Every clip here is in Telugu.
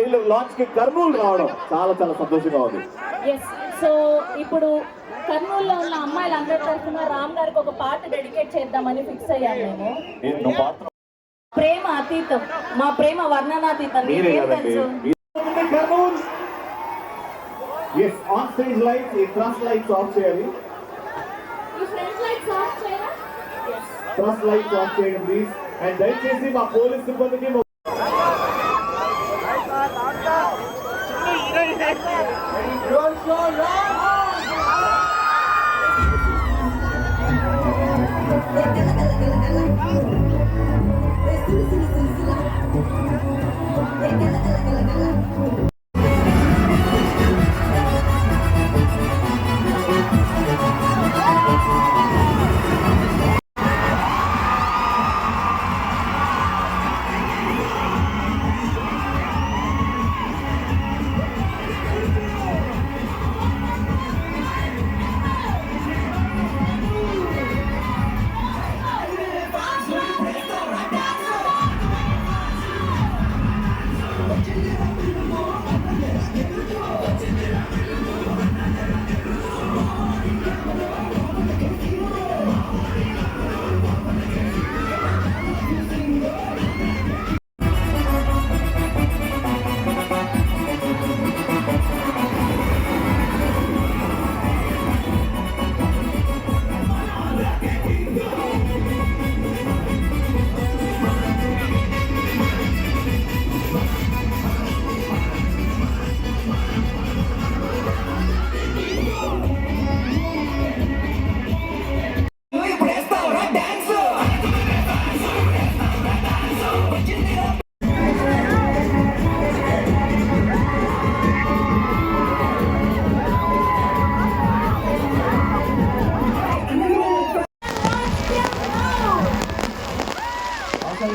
ట్రైలర్ లాంచ్ కి కర్నూలు రావడం చాలా చాలా సంతోషంగా ఉంది. సో ఇప్పుడు కర్నూలులో ఉన్న అమ్మాయిలందరి తరఫున రామ్ గారికి ఒక పాట డెడికేట్ చేద్దామని ఫిక్స్ అయ్యాను మేము. ప్రేమ అతీతం, మా ప్రేమ వర్ణనాతీతం. ఆన్ స్టేజ్ లైట్స్, ఈ ట్రస్ట్ లైట్స్ ఆఫ్ చేయాలి. ట్రస్ట్ లైట్స్ ఆఫ్ చేయండి ప్లీజ్. అండ్ దయచేసి మా పోలీస్ సిబ్బందికి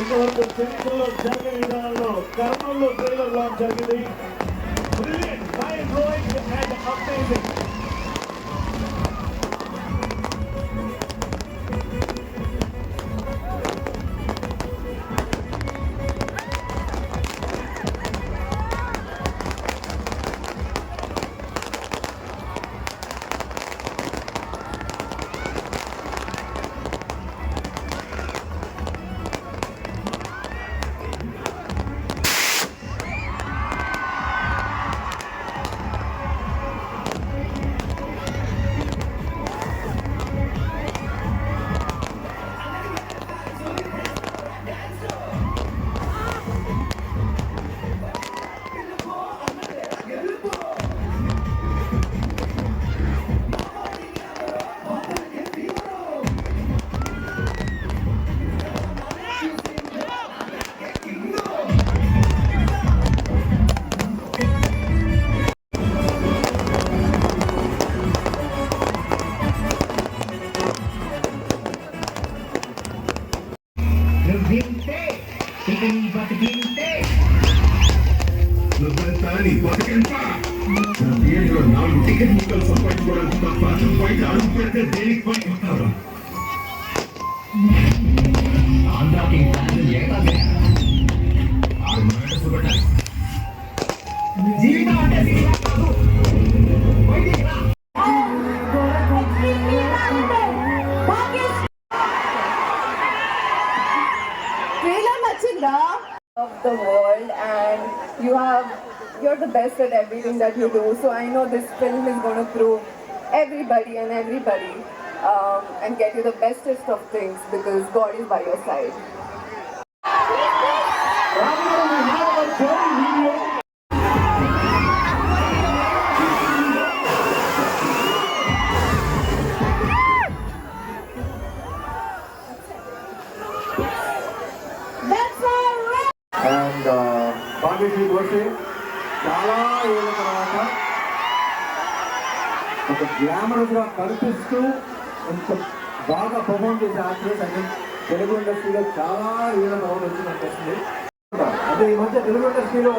ఇంతవరకు చరిత్రలో జరిగిన విధానంలో కర్నూలులో ట్రైలర్ లాంచ్ జరిగింది. Brilliant, mind-blowing and amazing. Ticket ముక్కలు సంపాదించుకోవడానికి తప్ప బయట అడుగు పెడితే దేనికి పని వస్తారు. ఆంధ్రాకి జీవితం అంటే of the world, and you're the best at everything that you do, so I know this film is going to prove everybody and get you the bestest of things because God is by your side. And Bhageshri Goshe చాలా ఏళ్ళ తర్వాత ఒక గ్లామరస్గా కనిపిస్తూ కొంచెం బాగా పర్ఫార్మ్ చేసే యాక్ట్రెస్ అని తెలుగు ఇండస్ట్రీలో చాలా ఏళ్ళ తర్వాత వచ్చి అనిపిస్తుంది. అదే ఈ మధ్య తెలుగు ఇండస్ట్రీలో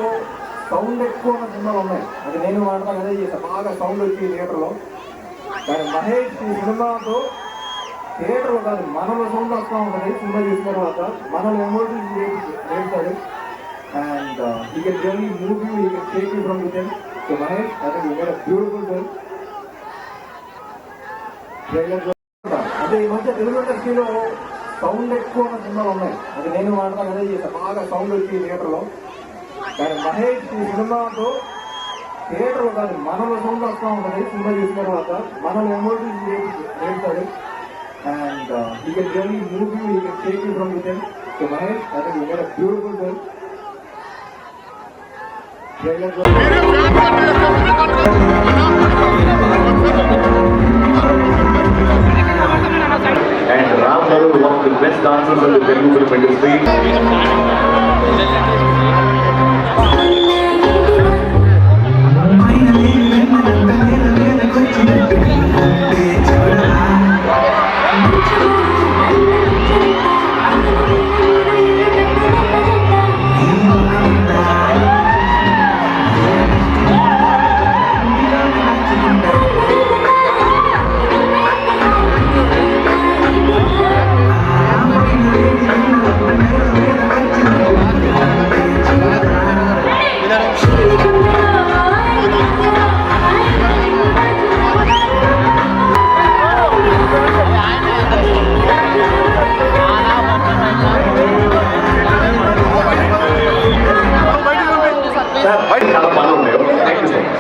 సౌండ్ ఎక్కువ ఉన్న సినిమాలు ఉన్నాయి. అది నేను వాడతాను అదే చేస్తాను, బాగా సౌండ్ వచ్చి థియేటర్లో. కానీ మహేష్ ఈ సినిమాతో థియేటర్లో కాదు మనలో సౌండ్ వస్తూ ఉంటుంది. సినిమా చూసిన తర్వాత మనల్ని ఎమోషన్స్ చేస్తాడు. and he can really move you, he can take you from within. So Mahesh, I think you made a beautiful film. అదే ఈ మధ్య తెలుగు ఇండస్ట్రీలో సౌండ్ ఎక్కువ ఉన్న సినిమాలు ఉన్నాయి. అది నేను వాడతాను అదే చేస్తాను, బాగా సౌండ్ వచ్చి థియేటర్లో. కానీ మహేష్ ఈ సినిమాతో థియేటర్లో కాదు మనలో సౌండ్ వస్తూ ఉంటుంది. సినిమా చూసిన తర్వాత మనలో ఎమోషన్స్ నేర్చుతాడు. And he can really move you, he can take you from within. So Mahesh, I think you made a beautiful film. And Ram Garu, one of the best dancers in the Telugu film industry.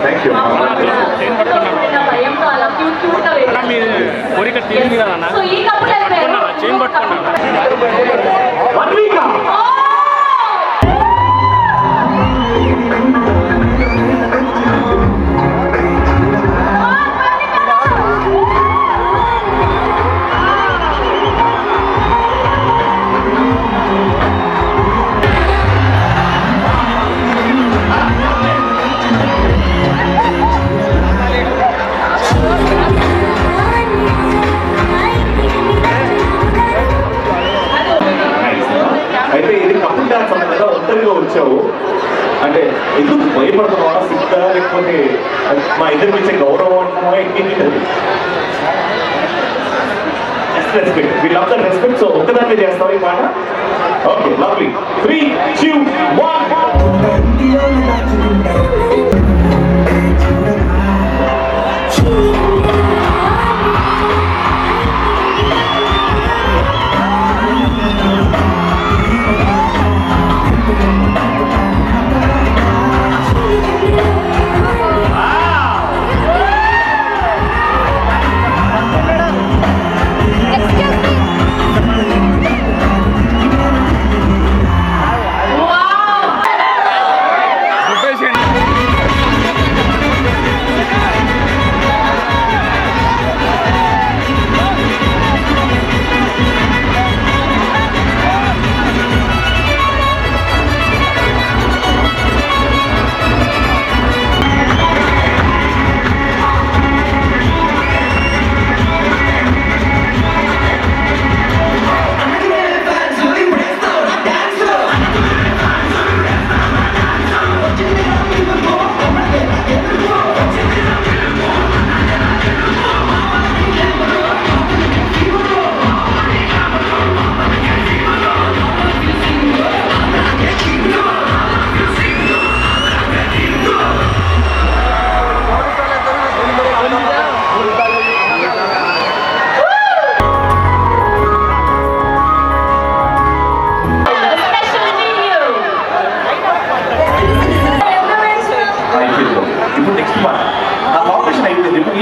Thank you. కోరిక తీరింది కదా అన్న చైన్ పట్టుకున్నా 1 week. అయితే ఇది కపుల్ డాన్స్ అన్నదా ఒంటరిగా వచ్చావు అంటే ఎందుకు భయపడుతున్నావా, సిగ్గా లేకపోతే మా ఇద్దరికి ఇచ్చే గౌరవం అంటున్నావా, ఏంటి respect, we love the respect. So ఒక్కదాన్ని చేస్తావా ఈ మాట? Okay, lovely. 3, 2, 1.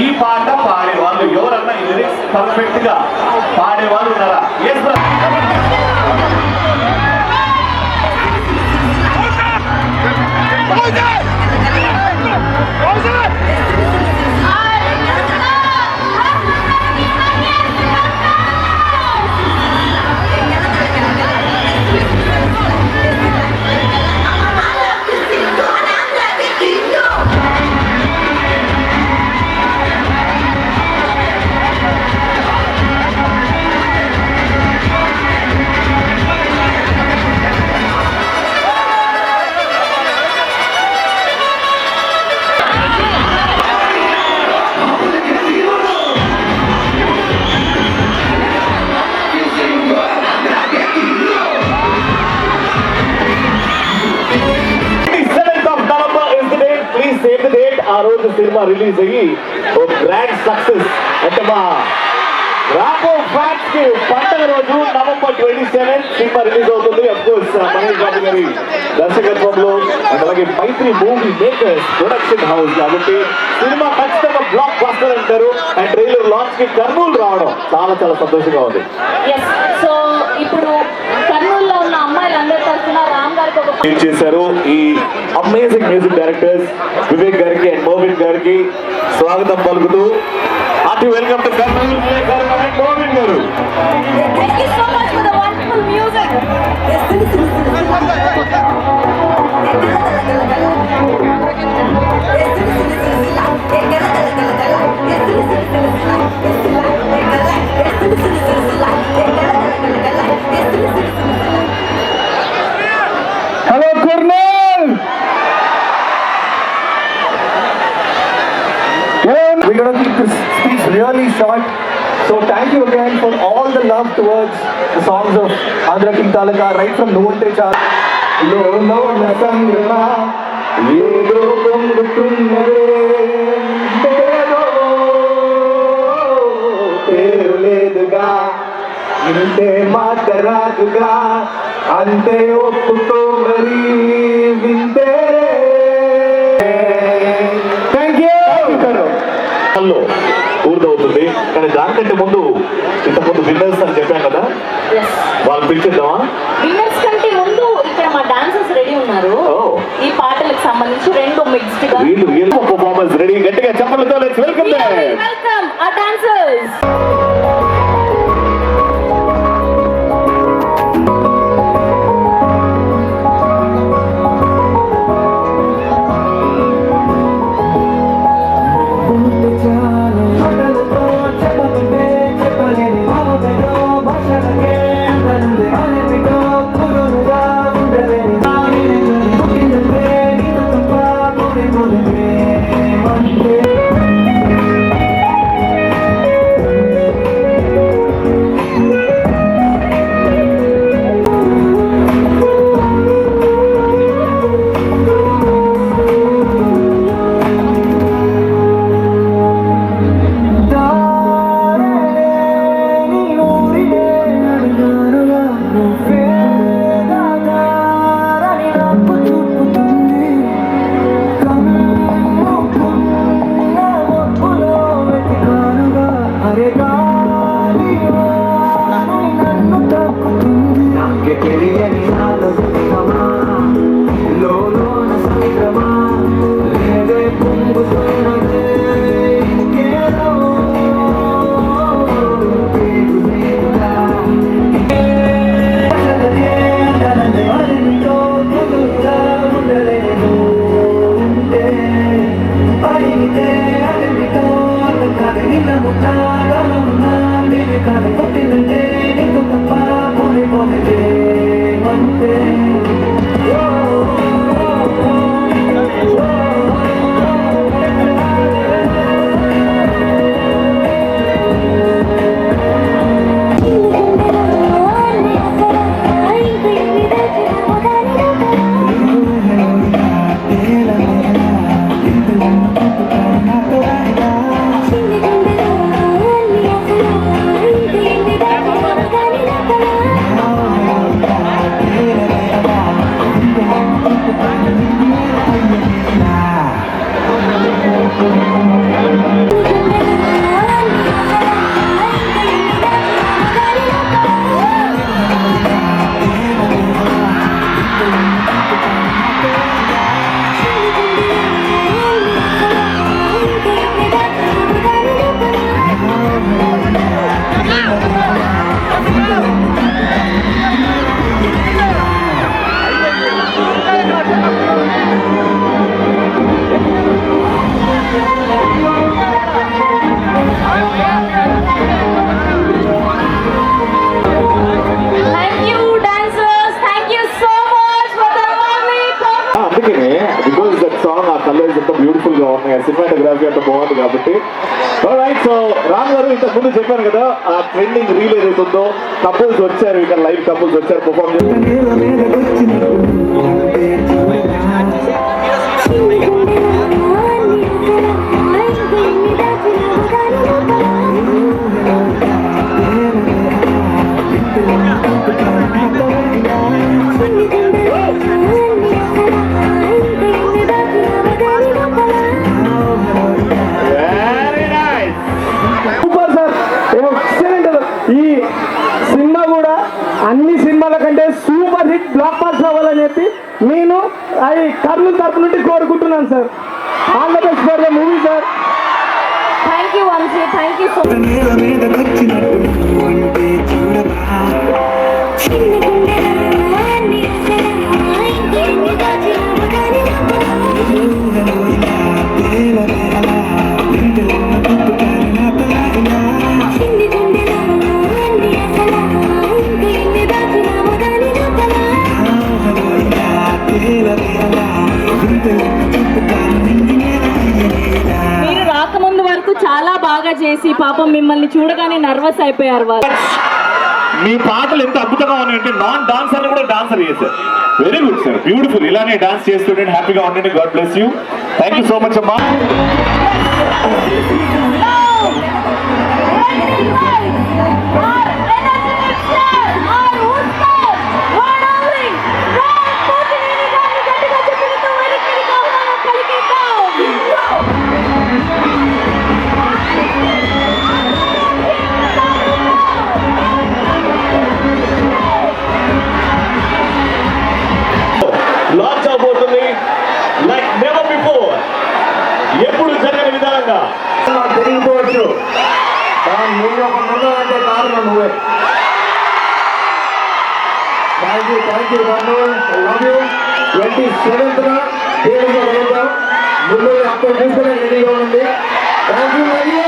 ఈ పాట పాడేవాళ్ళు ఎవరన్నా ఈ లిరిక్స్ పర్ఫెక్ట్ గా పాడేవాళ్ళు ఉన్నారా? రోజు సినిమా రిలీజ్ అయ్యి ఒక గ్రాండ్ సక్సెస్ అంటే మా రాంబో ఫ్యాన్స్ కి పండుగ రోజు నవంబర్ 27 సినిమా రిలీజ్ అవుతుంది. అఫ్ కోర్స్ మహేష్ బాబు గారి దర్శకత్వంలో అండ్ అలాగే మైత్రి మూవీ మేకర్స్ ప్రొడక్షన్ హౌస్ కాబట్టి సినిమా ఖచ్చితంగా బ్లాక్ బస్టర్ అంటారు. అండ్ ట్రైలర్ లాంచ్ కి కర్నూలు రావడం చాలా చాలా సంతోషంగా ఉంది. ఎస్ సో ఇప్పుడు కర్నూలులో ఉన్న అమ్మాయిలందరి తరఫున రామ్ గారికి ఒక ఏం చేశారు ఈ అమేజింగ్ మ్యూజిక్ డైరెక్టర్స్ వివేక్ గారికి అండ్ మోవిన్ గారికి స్వాగతం పలుకుతూ hearty welcome to Kurnool Vivek గారు అండ్ మోవిన్ గారు. Thank you so much for the wonderful music. Hello, Kurnool! We're going to keep this speech really short. So thank you again for all the love towards the songs of Andhra King Talaka, right from Novante Char. Lolo na sangrama, yedo kongutunnade, bedo teruleduga, inte mataraduga, ante oppuko mari vinte. Thank you. Hello పూర్తవుతుంది కానీ దానికంటే ముందు ఇంతకుముందు విన్నర్స్ అని చెప్పాను కదా ఎస్ వాళ్ళు పిలిచేద్దామా? విన్నర్స్ కంటే ముందు ఇక్కడ మా డాన్సర్స్ రెడీ ఉన్నారు. ఈ పాటలకు సంబంధించి రెండు మిక్స్డ్ గా వీళ్ళు రియల్ పర్ఫార్మెన్స్ రెడీ గట్టిగా చెప్పలతో లెట్స్ వెల్కమ్ దెం. వెల్కమ్ ఆ డాన్సర్స్. సినిమాటోగ్రఫీ అంత బాగుంది కాబట్టి. రైట్, సో రామ్ గారు ఇంతకు ముందు చెప్పాను కదా ఆ ట్రెండింగ్ రీల్ ఏదైతే ఉందో కపుల్స్ వచ్చారు, ఇక్కడ లైవ్ కపుల్స్ వచ్చారు పర్ఫార్మ్ చేస్తారు. చెప్పి నేను అది కర్నూలు తరపు నుండి కోరుకుంటున్నాను sir. All the best for the movie sir. Thank you Vamsi, thank you so మీరు రాకముందు వరకు చాలా బాగా చేసి పాపం మిమ్మల్ని చూడగానే నర్వస్ అయిపోయారు వాళ్ళు. మీ పాటలు ఎంత అద్భుతంగా ఉన్నాయంటే నాన్ డాన్సర్ కూడా డాన్సర్ చేశారు. Very good sir, beautiful. ఇలానే డాన్స్ చేస్తుండండి, హ్యాపీగా ఉండండి. God bless you. Thank you so much అమ్మా. లాంచ్ అవబోతుంది లైక్ నెవర్ బిఫోర్. ఎప్పుడు జరగని విధానంగా తెలియకపోవచ్చు, కానీ నేను ఒక ముందంటే కారణం నువ్వే. Thank you love you. 27th దేవుడిగా వెళ్దాం. ముందు అక్కడ చూసుకునే రెడీగా ఉంది. Thank you.